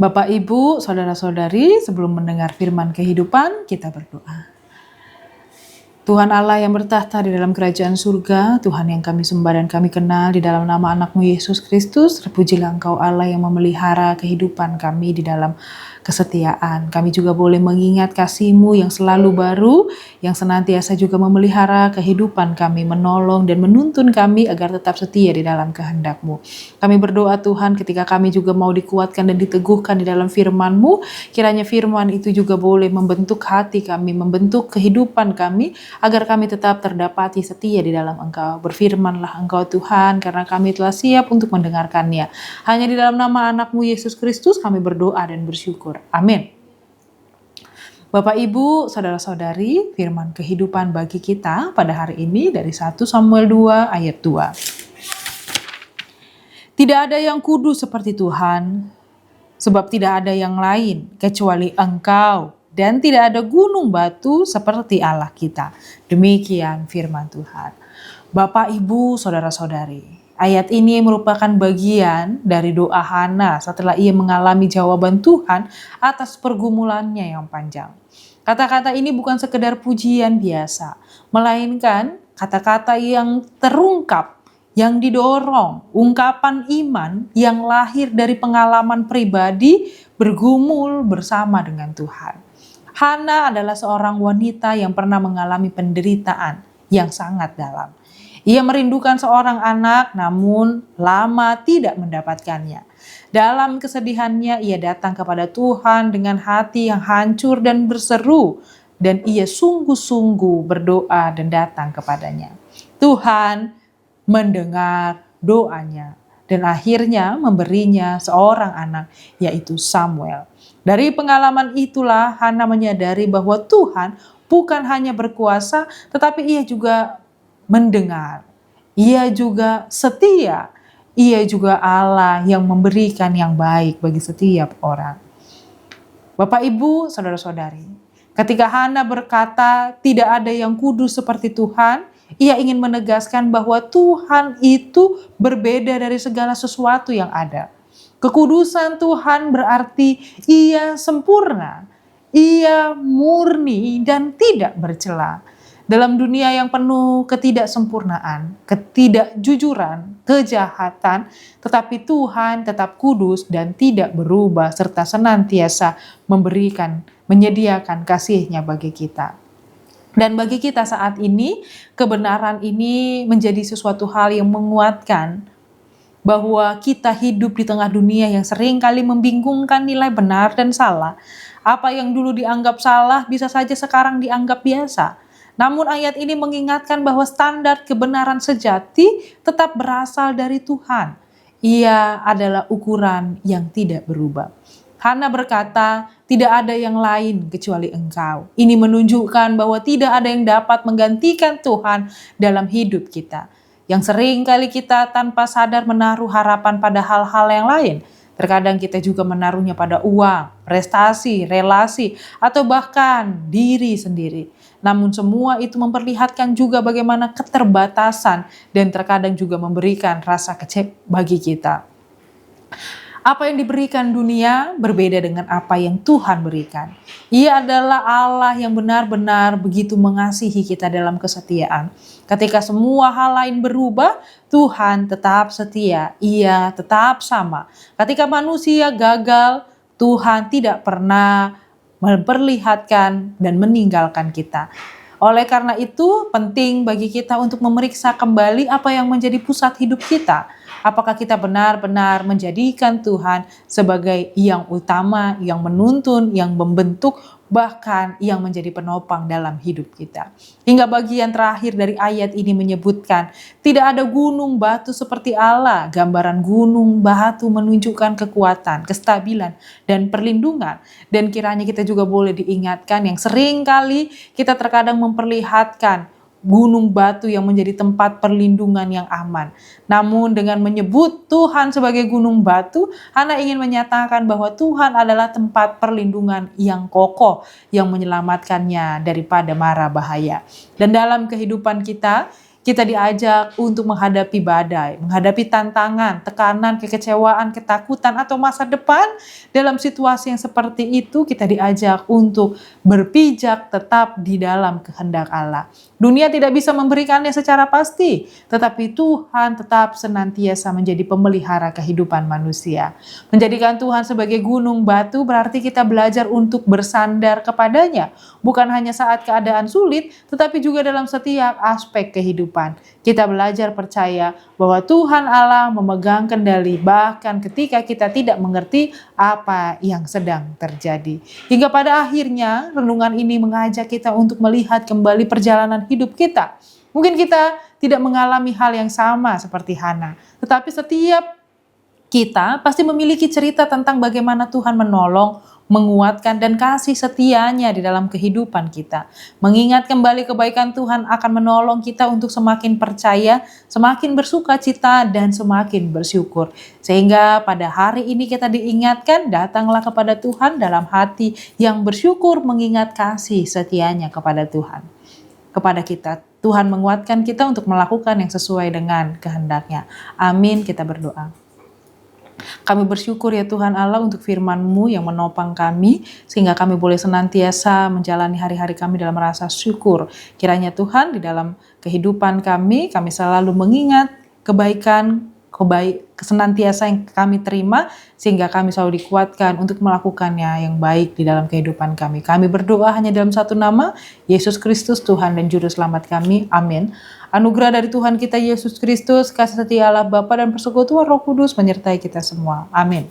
Bapak, Ibu, Saudara-saudari, sebelum mendengar firman kehidupan, kita berdoa. Tuhan Allah yang bertahta di dalam kerajaan surga, Tuhan yang kami sembah dan kami kenal di dalam nama anak-Mu Yesus Kristus, terpujilah Engkau Allah yang memelihara kehidupan kami di dalam kesetiaan. Kami juga boleh mengingat kasih-Mu yang selalu baru, yang senantiasa juga memelihara kehidupan kami, menolong dan menuntun kami agar tetap setia di dalam kehendak-Mu. Kami berdoa Tuhan ketika kami juga mau dikuatkan dan diteguhkan di dalam firman-Mu, kiranya firman itu juga boleh membentuk hati kami, membentuk kehidupan kami, agar kami tetap terdapati setia di dalam Engkau. Berfirmanlah Engkau Tuhan, karena kami telah siap untuk mendengarkannya. Hanya di dalam nama anak-Mu Yesus Kristus kami berdoa dan bersyukur. Amin. Bapak, Ibu, Saudara-saudari, firman kehidupan bagi kita pada hari ini dari 1 Samuel 2 ayat 2. Tidak ada yang kudus seperti Tuhan, sebab tidak ada yang lain kecuali Engkau, dan tidak ada gunung batu seperti Allah kita. Demikian firman Tuhan. Bapak, Ibu, Saudara-saudari, ayat ini merupakan bagian dari doa Hana setelah ia mengalami jawaban Tuhan atas pergumulannya yang panjang. Kata-kata ini bukan sekedar pujian biasa, melainkan kata-kata yang terungkap, yang didorong, ungkapan iman yang lahir dari pengalaman pribadi bergumul bersama dengan Tuhan. Hana adalah seorang wanita yang pernah mengalami penderitaan yang sangat dalam. Ia merindukan seorang anak, namun lama tidak mendapatkannya. Dalam kesedihannya, ia datang kepada Tuhan dengan hati yang hancur dan berseru, dan ia sungguh-sungguh berdoa dan datang kepadanya. Tuhan mendengar doanya dan akhirnya memberinya seorang anak, yaitu Samuel. Dari pengalaman itulah Hana menyadari bahwa Tuhan bukan hanya berkuasa, tetapi ia juga mendengar. Ia juga setia. Ia juga Allah yang memberikan yang baik bagi setiap orang. Bapak, Ibu, Saudara-saudari, ketika Hana berkata tidak ada yang kudus seperti Tuhan, ia ingin menegaskan bahwa Tuhan itu berbeda dari segala sesuatu yang ada. Kekudusan Tuhan berarti ia sempurna, ia murni dan tidak bercela. Dalam dunia yang penuh ketidaksempurnaan, ketidakjujuran, kejahatan, tetapi Tuhan tetap kudus dan tidak berubah serta senantiasa menyediakan kasih-Nya bagi kita. Dan bagi kita saat ini, kebenaran ini menjadi sesuatu hal yang menguatkan bahwa kita hidup di tengah dunia yang sering kali membingungkan nilai benar dan salah. Apa yang dulu dianggap salah bisa saja sekarang dianggap biasa. Namun ayat ini mengingatkan bahwa standar kebenaran sejati tetap berasal dari Tuhan. Ia adalah ukuran yang tidak berubah. Hana berkata, tidak ada yang lain kecuali Engkau. Ini menunjukkan bahwa tidak ada yang dapat menggantikan Tuhan dalam hidup kita. Yang sering kali kita tanpa sadar menaruh harapan pada hal-hal yang lain. Terkadang kita juga menaruhnya pada uang, prestasi, relasi, atau bahkan diri sendiri. Namun semua itu memperlihatkan juga bagaimana keterbatasan dan terkadang juga memberikan rasa kecewa bagi kita. Apa yang diberikan dunia berbeda dengan apa yang Tuhan berikan. Ia adalah Allah yang benar-benar begitu mengasihi kita dalam kesetiaan. Ketika semua hal lain berubah, Tuhan tetap setia, Ia tetap sama. Ketika manusia gagal, Tuhan tidak pernah memperlihatkan dan meninggalkan kita. Oleh karena itu, penting bagi kita untuk memeriksa kembali apa yang menjadi pusat hidup kita. Apakah kita benar-benar menjadikan Tuhan sebagai yang utama, yang menuntun, yang membentuk, bahkan yang menjadi penopang dalam hidup kita. Hingga bagian terakhir dari ayat ini menyebutkan, tidak ada gunung batu seperti Allah. Gambaran gunung batu menunjukkan kekuatan, kestabilan, dan perlindungan. Dan kiranya kita juga boleh diingatkan yang sering kali kita terkadang memperlihatkan gunung batu yang menjadi tempat perlindungan yang aman. Namun dengan menyebut Tuhan sebagai gunung batu, Hana ingin menyatakan bahwa Tuhan adalah tempat perlindungan yang kokoh, yang menyelamatkannya daripada mara bahaya. Dan dalam kehidupan kita, Kita diajak untuk menghadapi badai, menghadapi tantangan, tekanan, kekecewaan, ketakutan, atau masa depan. Dalam situasi yang seperti itu, kita diajak untuk berpijak tetap di dalam kehendak Allah. Dunia tidak bisa memberikannya secara pasti, tetapi Tuhan tetap senantiasa menjadi pemelihara kehidupan manusia. Menjadikan Tuhan sebagai gunung batu berarti kita belajar untuk bersandar kepadanya, bukan hanya saat keadaan sulit, tetapi juga dalam setiap aspek kehidupan. Kita belajar percaya bahwa Tuhan Allah memegang kendali bahkan ketika kita tidak mengerti apa yang sedang terjadi. Hingga pada akhirnya renungan ini mengajak kita untuk melihat kembali perjalanan hidup kita. Mungkin kita tidak mengalami hal yang sama seperti Hana, tetapi setiap kita pasti memiliki cerita tentang bagaimana Tuhan menolong, menguatkan, dan kasih setianya di dalam kehidupan kita. Mengingat kembali kebaikan Tuhan akan menolong kita untuk semakin percaya, semakin bersuka cita, dan semakin bersyukur. Sehingga pada hari ini kita diingatkan, datanglah kepada Tuhan dalam hati yang bersyukur mengingat kasih setianya kepada Tuhan. Kepada kita, Tuhan menguatkan kita untuk melakukan yang sesuai dengan kehendaknya. Amin, kita berdoa. Kami bersyukur ya Tuhan Allah untuk firman-Mu yang menopang kami, sehingga kami boleh senantiasa menjalani hari-hari kami dalam rasa syukur. Kiranya Tuhan di dalam kehidupan kami selalu mengingat kebaikan, senantiasa yang kami terima, sehingga kami selalu dikuatkan untuk melakukannya yang baik di dalam kehidupan kami. Kami berdoa hanya dalam satu nama, Yesus Kristus Tuhan dan Juru Selamat kami. Amin. Anugerah dari Tuhan kita Yesus Kristus, kasih setia Allah Bapa dan persekutuan Roh Kudus menyertai kita semua. Amin.